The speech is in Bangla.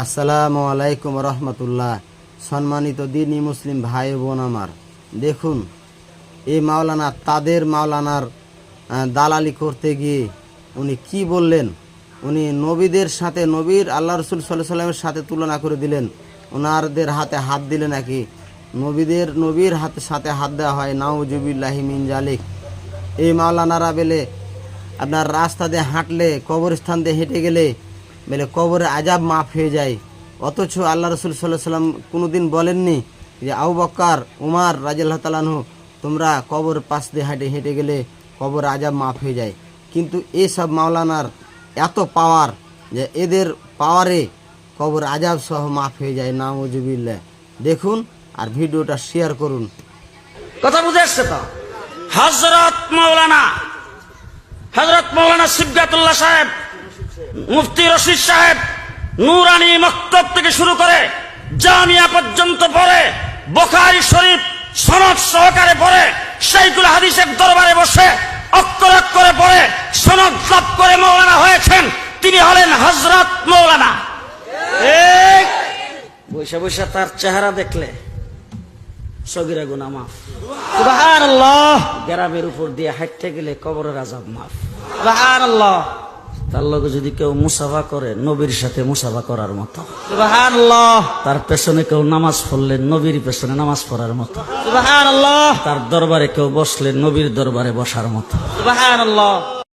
আসসালামু আলাইকুম রহমতুল্লাহ। সম্মানিত দিনী মুসলিম ভাই বোন আমার, দেখুন এই মাওলানা তাদের মাওলানার দালালি করতে গিয়ে উনি কি বললেন। উনি নবীদের সাথে নবীর আল্লাহ রসুল সাল্লাল্লাহু আলাইহি সাল্লামের সাথে তুলনা করে দিলেন। ওনাদের হাতে হাত দিলে নাকি নবীর সাথে হাত দেওয়া হয়, নাউজুবিল্লাহি মিন জালিক। এই মাওলানারা বেলে আপনার রাস্তা দিয়ে হাঁটলে, কবরস্থান দিয়ে হেঁটে গেলে বেলে কবরে আজাব মাফ হয়ে যায়। অথচ আল্লাহ রসুল সাল্লাল্লাহু আলাইহি সাল্লাম কোনোদিন বলেননি যে আবু বকর, উমর রাদিয়াল্লাহু তাআলা আনহু তোমরা কবর পাশ দিয়ে হেঁটে গেলে কবর আজাব মাফ হয়ে যায়। কিন্তু এইসব মাওলানার এত পাওয়ার যে এদের পাওয়ারে কবর আজাব সহ মাফ হয়ে যায়, নাউজুবিল্লাহ। দেখুন আর ভিডিওটা শেয়ার করুন। কথা বুঝে আসছে তো? হযরত মাওলানা সিবগাতুল্লাহ সাহেব, মুফতি রশিদ সাহেব নুরানি মক্তব থেকে শুরু করে জামিয়া পর্যন্ত পড়ে, বুখারী শরীফ সনদ সহকারে পড়ে, শাইখুল হাদিসের দরবারে বসে অক্ষর অক্ষরে পড়ে সনদ লাভ করে মাওলানা হয়েছেন। তিনি হলেন হযরত মাওলানা। বৈশা বৈশা তার চেহারা দেখলে সগীরা গুনাহ মাফ, সুবহানাল্লাহ। গ্রামের উপর দিয়ে হাঁটতে গেলে কবরের আযাব মাফ, সুবহানাল্লাহ। তার লগে যদি কেউ মুসাফা করে নবীর সাথে মুসাফা করার মতো, সুবহানাল্লাহ। তার পেছনে কেউ নামাজ পড়লে নবীর পেছনে নামাজ পড়ার মতো, সুবহানাল্লাহ। তার দরবারে কেউ বসলে নবীর দরবারে বসার মতো, সুবহানাল্লাহ।